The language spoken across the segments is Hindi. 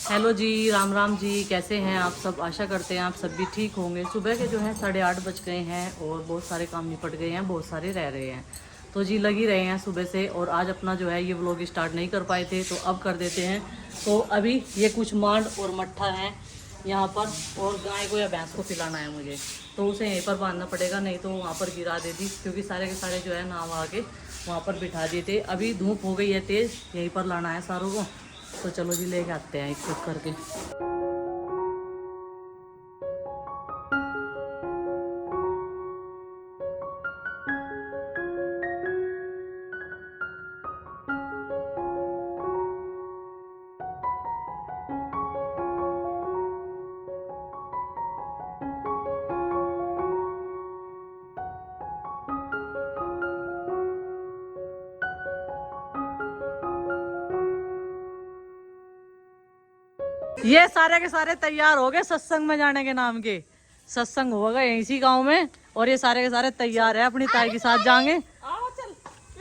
हेलो जी, राम राम जी। कैसे हैं आप सब? आशा करते हैं आप सब भी ठीक होंगे। सुबह के जो है 8:30 बज गए हैं और बहुत सारे काम निपट गए हैं, बहुत सारे रह रहे हैं। तो जी लगी रहे हैं सुबह से। और आज अपना जो है ये व्लॉग स्टार्ट नहीं कर पाए थे तो अब कर देते हैं। तो अभी ये कुछ मांड और मट्ठा है यहाँ पर, और गाय को या भैंस को पिलाना है मुझे, तो उसे यहीं पर बांधना पड़ेगा, नहीं तो वहाँ पर गिरा देती, क्योंकि सारे के सारे जो है नाव आके वहाँ पर बिठा दिए थे। अभी धूप हो गई है तेज़, यहीं पर लाना है सारों को। तो चलो जी लेके आते हैं एक एक करके। ये सारे के सारे तैयार हो गए सत्संग में जाने के नाम के। सत्संग होगा इसी गांव में, और ये सारे के सारे तैयार है अपनी ताई के साथ जाएंगे।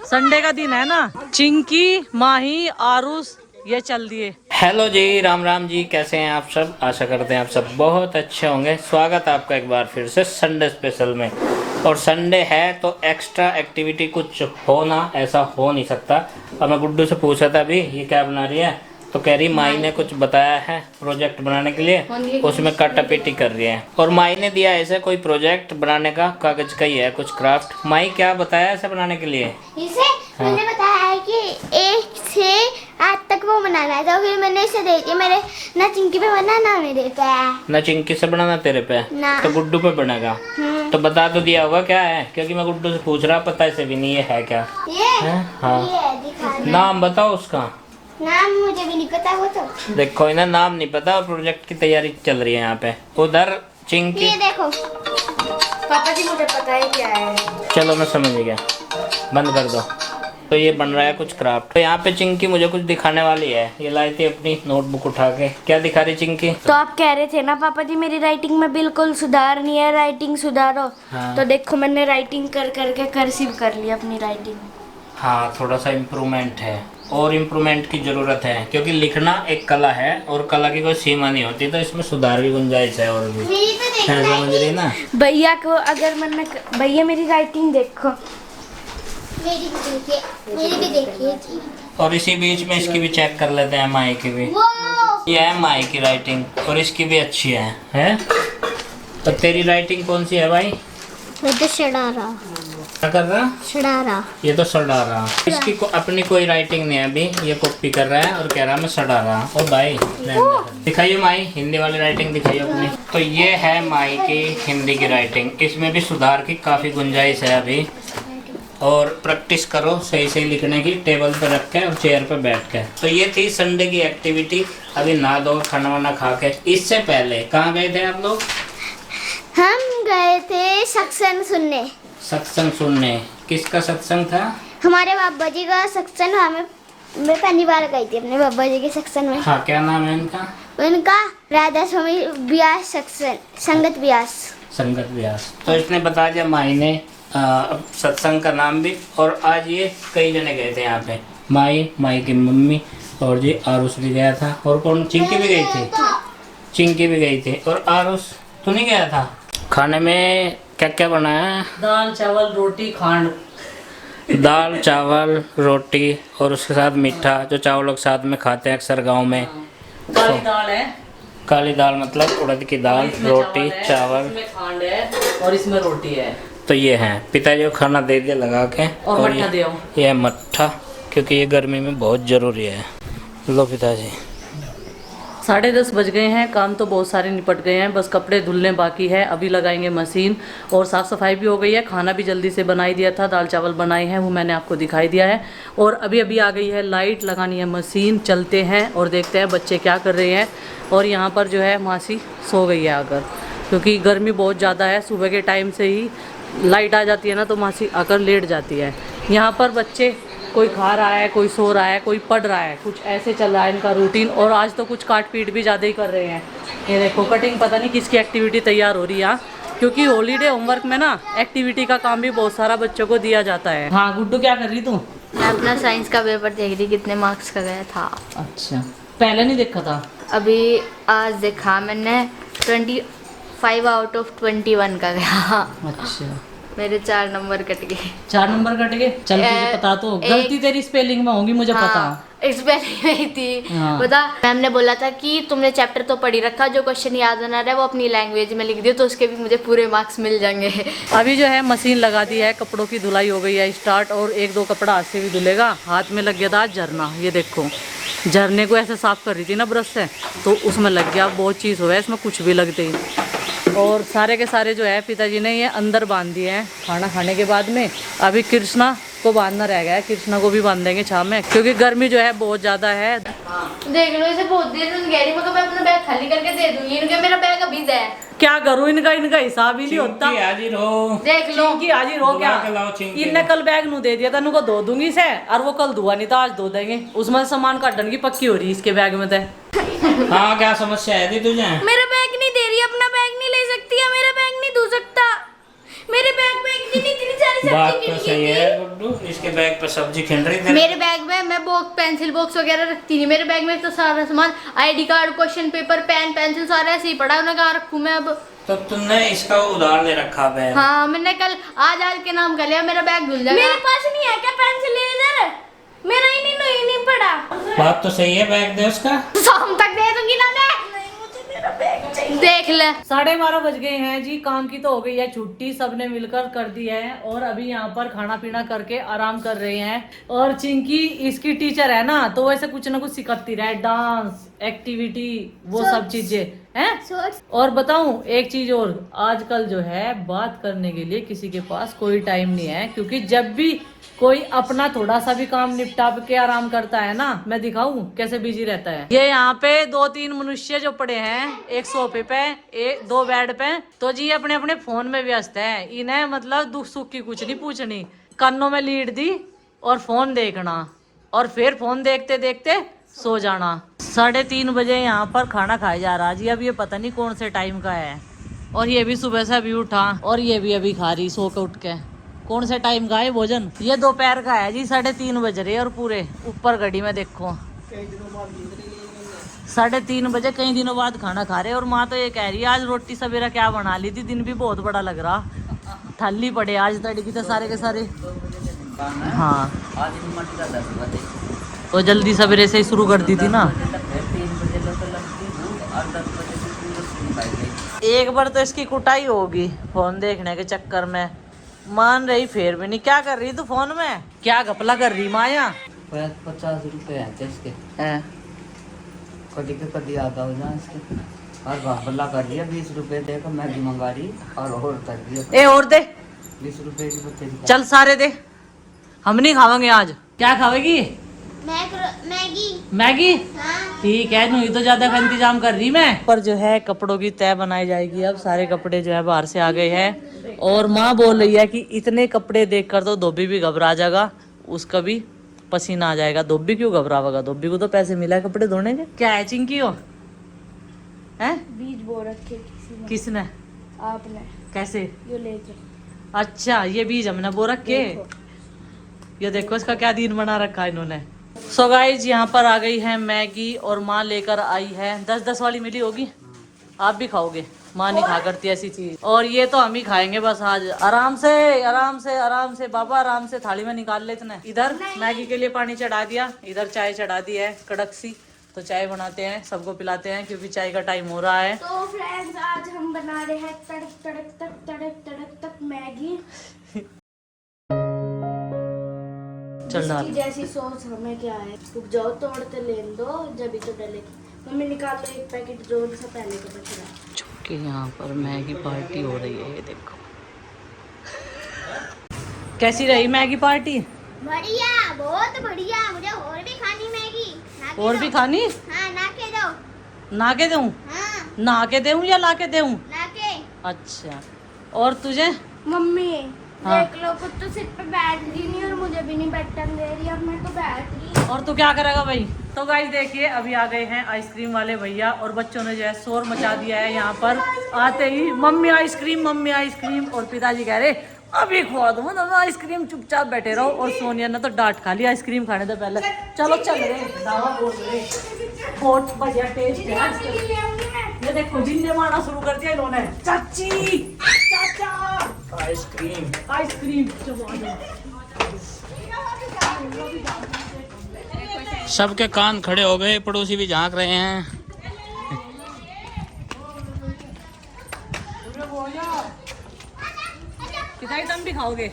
संडे का दिन है ना। चिंकी, माही, आरुष ये चल दिए। हेलो जी, राम राम जी। कैसे हैं आप सब? आशा करते हैं आप सब बहुत अच्छे होंगे। स्वागत है आपका एक बार फिर से संडे स्पेशल में। और संडे है तो एक्स्ट्रा एक्टिविटी कुछ हो ना, ऐसा हो नहीं सकता। अब मैं गुड्डू से पूछा था अभी ये क्या बना रही है, तो कह रही माई ने कुछ बताया है प्रोजेक्ट बनाने के लिए, उसमें कटापीटी कर रही है। और माई ने दिया ऐसे कोई प्रोजेक्ट बनाने का, कागज का ही है कुछ क्राफ्ट। माई क्या बताया ऐसे बनाने के लिए? इसे मैंने बताया है कि 1 से 8 तक वो बनाना है, तो फिर मैंने इसे दे दिया। मेरे ना चिंकी पे बना ना मेरे पे। ना चिंकी से बनाना तेरे पे ना। तो गुड्डू पे बनेगा। तो बता तो दिया होगा क्या है, क्योंकि मैं गुड्डू से पूछ रहा, पता इसे भी नहीं ये है क्या ये है। हाँ, ये दिखा दे। नाम बताओ उसका। नाम मुझे भी नहीं पता वो तो। देखो इन्हें नाम नहीं पता और प्रोजेक्ट की तैयारी चल रही है यहाँ पे। उधर चिंकी। ये देखो पापा जी, मुझे पता है क्या है। चलो मैं समझ गया, बंद कर दो। तो ये बन रहा है कुछ क्राफ्ट। तो यहाँ पे चिंकी मुझे कुछ दिखाने वाली है। ये लाई थी अपनी नोटबुक उठा के। क्या दिखा रही चिंकी? तो आप कह रहे थे ना पापा जी मेरी राइटिंग में बिल्कुल सुधार नहीं है, राइटिंग सुधारो। हाँ। तो देखो मैंने राइटिंग कर करके कर्सिव कर ली अपनी राइटिंग। हाँ, थोड़ा सा इम्प्रूवमेंट है और इम्प्रूवमेंट की ज़रूरत है, क्योंकि लिखना एक कला है और कला की कोई सीमा नहीं होती। तो इसमें सुधार की गुंजाइश है और भी। समझ रही ना भैया को? अगर मैंने भैया मेरी राइटिंग देखो, मेरी भी देखिए। और इसी बीच में इसकी भी चेक कर लेते हैं, माई की भी। ये है माई की राइटिंग और इसकी भी अच्छी है? तो तेरी राइटिंग कौन सी है भाई? मैं तो शरारा। क्या कर रहा? शरारा। ये तो सड़ा रहा। इसकी अपनी कोई राइटिंग नहीं है अभी, ये कॉपी कर रहा है और कह रहा मैं सड़ा रहा। और भाई दिखाइए माई हिंदी वाली राइटिंग दिखाइए अपनी। तो ये है माई की हिंदी की राइटिंग। इसमें भी सुधार की काफ़ी गुंजाइश है अभी। और प्रैक्टिस करो सही सही लिखने की, टेबल पे रख के और चेयर पे बैठ के। तो ये थी संडे की एक्टिविटी। अभी नहा धो खाना वाना खा के। इससे पहले कहाँ गए थे आप लोग? हम गए थे सत्संग सुनने। सत्संग सुनने? किसका सत्संग था? हमारे बाबा जी का सत्संग। हमें मैं पहली बार गई थी अपने बाबा जी के सत्संग में। हाँ, क्या नाम है इनका? उनका राधा स्वामी व्यास सत्संग, संगत व्यास। संगत व्यास। तो इसने बता दिया माई ने सत्संग का नाम भी। और आज ये कई जने गए थे यहाँ पे। माई की मम्मी और जी आरुष भी गया था। और कौन? चिंकी भी गई थी। चिंकी भी गई थी। और आरुष तू नहीं गया था? खाने में क्या क्या बनाया? दाल चावल रोटी खांड। दाल चावल रोटी और उसके साथ मीठा, जो चावल लोग साथ में खाते हैं अक्सर गांव में। काली दाल है। काली दाल मतलब उड़द की दाल, इसमें रोटी चावल। इसमें खांड है और इसमें रोटी है। तो ये है पिताजी को खाना दे दिया लगा के। और मट्ठा दे आओ। ये है मट्ठा, क्योंकि ये गर्मी में बहुत ज़रूरी है। लो पिताजी। 10:30 बज गए हैं। काम तो बहुत सारे निपट गए हैं, बस कपड़े धुलने बाकी है। अभी लगाएंगे मशीन। और साफ़ सफाई भी हो गई है। खाना भी जल्दी से बना ही दिया था, दाल चावल बनाए हैं, वो मैंने आपको दिखाई दिया है। और अभी अभी आ गई है लाइट, लगानी है मशीन। चलते हैं और देखते हैं बच्चे क्या कर रहे हैं। और यहाँ पर जो है मासी सो गई है आकर, क्योंकि गर्मी बहुत ज़्यादा है। सुबह के टाइम से ही लाइट आ जाती है ना, तो मासी आकर लेट जाती है। यहाँ पर बच्चे कोई खा रहा है, कोई सो रहा है, कोई पढ़ रहा है, कुछ ऐसे चल रहा है इनका रूटीन। और आज तो कुछ काट पीट भी ज़्यादा ही कर रहे हैं। ये देखो कटिंग, पता नहीं किसकी एक्टिविटी तैयार हो रही है, क्योंकि हॉलीडे होमवर्क में ना एक्टिविटी का काम भी बहुत सारा बच्चों को दिया जाता है। हाँ गुड्डू, क्या कर रही तू? मैं अपना साइंस का पेपर देख रही, कितने मार्क्स का गया था। अच्छा, पहले नहीं देखा था। अभी आज देखा मैंने 25 आउट ऑफ 21 का गया। अच्छा, मेरे 4 नंबर कट गए। 4 नंबर कट गए। चल तुझे पता तो गलती तेरी स्पेलिंग में होगी, मुझे पता। इस पहले में थी। हाँ। बता, मैम ने बोला था कि तुमने चैप्टर तो पढ़ ही रखा, जो क्वेश्चन याद ना रहा है वो अपनी लैंग्वेज में लिख दियो तो उसके भी मुझे पूरे मार्क्स मिल जाएंगे। अभी जो है मशीन लगा दी है, कपड़ों की धुलाई हो गई है स्टार्ट, और 1-2 कपड़ा हाथ से भी धुलेगा। हाथ में लग गया था झरना, ये देखो झरने को ऐसे साफ कर रही थी ना ब्रश से, तो उसमें लग गया। बहुत चीज़ हुआ है इसमें, कुछ भी लगते ही। और सारे के सारे जो है पिताजी ने ये अंदर बांध दिए हैं खाना खाने के बाद में। अभी कृष्णा को बांधना रह गया है, कृष्णा को भी बांध देंगे छाव में, क्योंकि गर्मी जो है बहुत ज़्यादा है। देख लो, इसे बहुत देर से कह रही, मैं अपना बैग खाली करके दे दूंगी, इनके मेरा बैग अभी दे। क्या करूँ, इनका हिसाब ही नहीं होता। हाजिर हो, देख लो चिंकी हाजिर हो क्या? बुला के लाओ चिंकी। इनने कल बैग नू दे दिया था, को धो दूंगी से, और वो कल धुआ नहीं था, आज धो देंगे। उसमें सामान काटने की पक्की हो रही है इसके बैग में तो। हाँ, क्या समस्या है थी तुझे? मेरा बैग नहीं दे रही, अपना बैग नहीं ले सकती है, मेरा बैग नहीं धो सकता। मेरे बैग में एक दिन इतनी सारी बात सब्जी तो सही है गुड्डू, इसके बैग पे सब्जी खिल रही थी। मेरे बैग में मैं बॉक्स पेंसिल बॉक्स वगैरह रखती नहीं, मेरे बैग में तो सारा सामान ID card, question paper, pen, pencil सारा ऐसे ही पड़ा, उन्हें कहाँ रखूँ मैं अब? तो तुमने इसका उधार ले रखा बैग? हाँ, मैंने कल आज के नाम कर लिया, मेरा बैग धुल जाएगा। मेरे पास नहीं है क्या पेंसिल इधर? मेरा ही नहीं पड़ा। बात तो सही है, बैग दे उसका। शाम तक दे दूंगी ना मैं। मुझे मेरा बैग चाहिए। देख ले, 12:30 बज गए हैं जी। काम की तो हो गई है छुट्टी, सबने मिलकर कर दी है, और अभी यहाँ पर खाना पीना करके आराम कर रहे हैं। और चिंकी इसकी टीचर है ना, तो वैसे कुछ ना कुछ सिखाती रहे, डांस, एक्टिविटी, वो सब चीजें हैं। और बताऊं एक चीज और, आजकल जो है बात करने के लिए किसी के पास कोई टाइम नहीं है, क्योंकि जब भी कोई अपना थोड़ा सा भी काम निपटा के आराम करता है ना, मैं दिखाऊं कैसे बिजी रहता है। ये यहाँ पे 2-3 मनुष्य जो पड़े हैं, एक सोफे पे, 2 बेड पे, तो जी अपने अपने फोन में व्यस्त है। इन्हें मतलब दुख सुख की कुछ नहीं पूछनी, कानों में लीड दी और फोन देखना, और फिर फोन देखते देखते सो जाना। 3:30 बजे यहाँ पर खाना खाया जा रहा जी। अब ये पता नहीं कौन से टाइम का है, और ये भी सुबह से अभी उठा, और ये भी अभी खा रही सो के उठ के। कौन से टाइम का है भोजन? ये दोपहर का है जी, 3:30 बज रहे, और पूरे ऊपर घड़ी में देखो 3:30 बजे कई दिनों बाद खाना खा रहे। और माँ तो ये कह रही है आज रोटी सवेरा क्या बना ली थी, दिन भी बहुत बड़ा लग रहा, थल्ली पड़े आज तड़की तो सारे के सारे। हाँ, तो जल्दी सवेरे से ही शुरू कर दी थी ना। एक बार तो इसकी कुटाई होगी फोन देखने के चक्कर में, मान रही फिर भी नहीं। क्या कर रही तू फोन में, क्या घपला कर रही माया? 50 रुपए है इसके, कभी के कभी आता हो जाए इसके, और घपला कर दिया 20 रुपए देकर मैगी मंगा रही, और कर दिया। ए और दे 20 रुपए की बच्चे की। चल सारे दे, हम नहीं खावेंगे आज। क्या खावेगी? मैगी। मैगी? हाँ। ठीक है, नहीं तो ज्यादा का इंतजाम कर रही मैं। पर जो है कपड़ों की तय बनाई जाएगी। अब सारे कपड़े जो है बाहर से आ गए हैं, और माँ बोल रही है कि इतने कपड़े देखकर तो धोबी भी घबरा जाएगा, उसका भी पसीना आ जाएगा। धोबी क्यों घबरावेगा, धोबी को तो पैसे मिला है कपड़े धोने के। क्या है चिंकी हो हैं? बीज बो रखे किसने? आपने। कैसे? ये लेके। अच्छा, ये बीज हमने बो रखे। ये देखो इसका क्या दिन बना रखा है इन्होंने। सो गाइज यहाँ पर आ गई है मैगी, और माँ लेकर आई है 10-10 वाली मिली होगी। आप भी खाओगे? माँ नहीं खा करती ऐसी चीज, और ये तो हम ही खाएंगे बस आज। आराम से आराम से आराम से बाबा, आराम से थाली में निकाल ले इतने। इधर मैगी के लिए पानी चढ़ा दिया, इधर चाय चढ़ा दी है कड़क सी, तो चाय बनाते हैं, सबको पिलाते हैं, क्योंकि चाय का टाइम हो रहा है। तो फ्रेंड्स, आज हम बना रहे हैं तड़क तक मैगी। चल डाल। जैसी सॉस हमें क्या है, रुक जाओ तोड़ते लेन दो, जब ही तो डलेगी। मम्मी निकाल लो एक पैकेट जो से पहले का बच रहा। चुपके यहाँ पर मैगी पार्टी हो रही है, ये देखो। कैसी रही मैगी पार्टी? बढ़िया, बहुत बढ़िया। मुझे और भी खानी मैगी। ना के और दो। भी खानी? हाँ, ना के दो। ना के दूं? हाँ, ना के दूं या ला के दूं? ना के। अच्छा, और तुझे? मम्मी हाँ। देख लो, कुछ तो सिर पे बैठ रही नहीं, और मुझे भी नहीं बैठन दे रही। अब मैं तो बैठ रही। और तू क्या करेगा भाई? तो गाइस देखिए, अभी आ गए हैं आइसक्रीम वाले भैया, और बच्चों ने जो है शोर मचा दिया है यहाँ पर। आते ही मम्मी आइसक्रीम, मम्मी आइसक्रीम, और पिताजी कह रहे अभी खुआ दूँ ना मैं आइसक्रीम, चुपचाप बैठे रहो। और सोनिया ने तो डांट खा ली आइसक्रीम खाने से पहले। चलो चल रहे दावा बोल रहे, बहुत बढ़िया टेस्ट है आइसक्रीम। ये देखो जिन्ने मारना शुरू कर दिया इन्होंने। चाची चाचा आइसक्रीम आइसक्रीम, चलो आ जाओ। सबके कान खड़े हो गए, पड़ोसी भी झांक रहे हैं। पिताजी तुम भी खाओगे?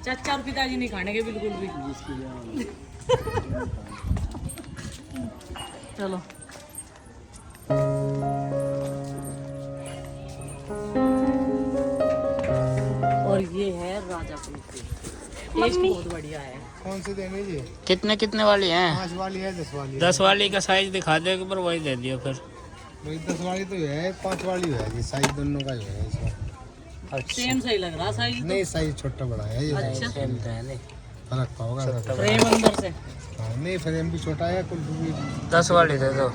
चाचा और पिताजी नहीं खाने के बिल्कुल भी। चलो और ये है राजा कुल्फी, टेस्ट बहुत बढ़िया है। कौन सी देंगे जी? कितने कितने वाली हैं? 5 वाली है, 10 वाली है। 10 वाली का साइज दिखा दो एक बार, वही दे दियो फिर। वही 10 वाली तो है, 5 वाली है जी, साइज दोनों का ही है इसका। अच्छा सेम सही लग रहा साइज। नहीं साइज छोटा बड़ा है ये। अच्छा। सेम तो है नहीं। फर्क पाओगा सर। फ्रेम अंदर से। हाँ, नहीं फ्रेम भी छोटा है, कुल भी 10 वाली दे दो।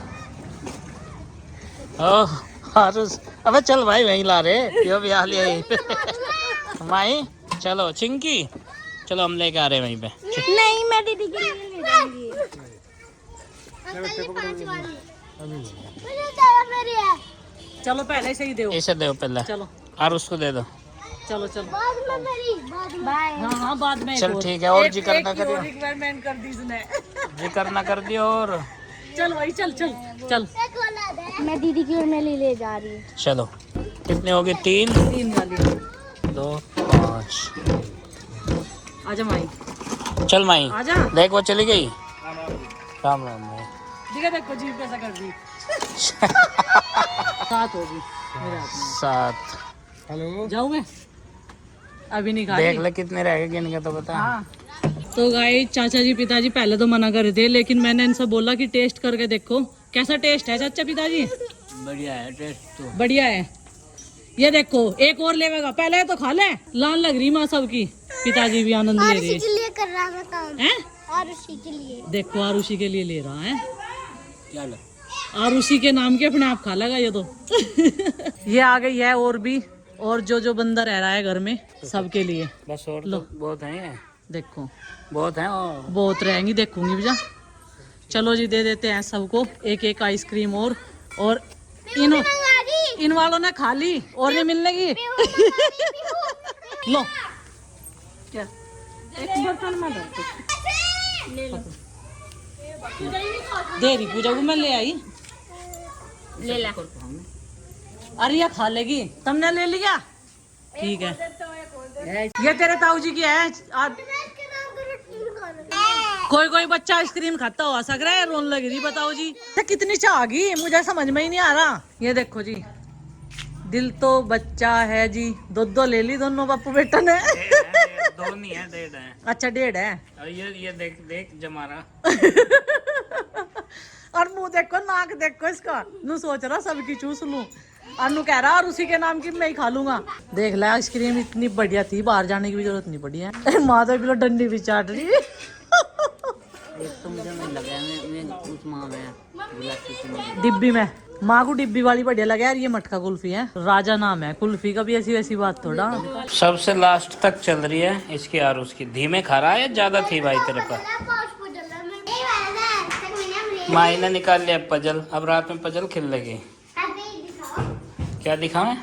ओह हारुस, अबे चल भाई वहीं ला रहे, यो भी आ लिया माई। चलो चिंकी, चलो हम लेके आ रहे हैं वहीं पे। नहीं मैं दीदी के लिए ले जाऊंगी। मुझे ज़्यादा मेरी है। चलो पहले से ही दो। इसे दो पहले चलो और उसको दे दो। चलो चलो। बाद में मेरी, बाद में। बाय। हाँ हाँ बाद में। चल ठीक है, और जिक्र ना करियो। रिक्वायरमेंट कर दी इसने। जिक्र ना कर दियो। और चल भाई चल चल चल। मैं दीदी की ओर ले जा रही हूँ। चलो कितने हो गए? 3 3 वाली। 2 5। आजा माई, चल माई आजा। देख वो चली गई। राम राम भाई। दिखा देखो जीप कैसा कर दी। 7 होगी मेरे हाथ में। 7। हेलो। जाऊँ मैं? अभी नहीं खा देख रही। ले कितने रह गए, गिन के तो बता। हाँ। तो गाइस चाचा जी पिताजी पहले तो मना कर रहे थे, लेकिन मैंने इनसे बोला कि टेस्ट करके देखो कैसा टेस्ट है। चाचा पिताजी बढ़िया है टेस्ट तो। बढ़िया है। ये देखो एक और लेवेगा, पहले तो खा ले। लाल लग रही माँ सबकी। पिताजी भी आनंद ले रहे के लिए कर रहा मैं काम। हैं। और उसी के लिए। देखो आरुषि के लिए ले रहा है। चलो आरुषि के नाम के अपने आप खा लेगा ये तो। ये आ गई है और भी, और जो बंदा रह रहा है घर में सबके लिए। बस और लो। तो बहुत हैं। देखो बहुत हैं और बहुत रहेंगी, देखूंगी भैया। चलो जी दे देते हैं सबको एक एक आइसक्रीम। और इन वालों ने खा ली और नहीं मिलने की। लो क्या एक बर्तन में दे रही पूजा को, मैं ले आई। ले ला। अरे ये खा लेगी, तुमने ले लिया ठीक है। ये तेरे ताऊ जी की है। कोई बच्चा आइसक्रीम खाता हो सक रहा है, रोन लग रही बताओ जी। ये कितनी चाह आ गई, मुझे समझ में ही नहीं आ रहा। ये देखो जी, दिल तो बच्चा है जी। दो ले ली दोनों बापू बेटा ने। 2 नहीं है, 1.5 है। अच्छा 1.5 है। और ये देख जमा रहा। और मुंह देखो, नाक देखो इसका। नू सोच रहा सबकी चूस लूं, अनु कह रहा और उसी के नाम की मैं ही खा लूंगा। देख ले आइसक्रीम इतनी बढ़िया थी, बाहर जाने की भी जरूरत नहीं पड़ी है। माँ तो बिलो डंडी भी चाट रही। तो मुझे नहीं लगा मैं उस माँ में डिब्बी में माँ को डिब्बी वाली बढ़िया लगे यार। ये मटका कुल्फी है, राजा नाम है कुल्फी का भी। ऐसी वैसी बात थोड़ा। सबसे लास्ट तक चल रही है इसकी और उसकी। धीमे खा रहा है, ज्यादा थी भाई तेरे पास। माई ने निकाल लिया पजल, अब रात में पजल खेल लेगी। क्या दिखाएं?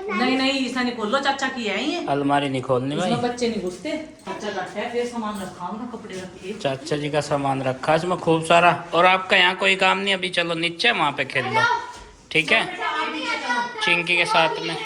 नहीं इसने नहीं खोल लो, चाचा की है ये। अलमारी नहीं खोलनी भाई, इसमें बच्चे नहीं घुसते। चाचा का है, फिर सामान रखा हूँ, कपड़े रखिए। चाचा जी का सामान रखा है इसमें खूब सारा। और आपका यहाँ कोई काम नहीं, अभी चलो नीचे वहाँ पे खेल लो, ठीक है चिंकी के साथ में।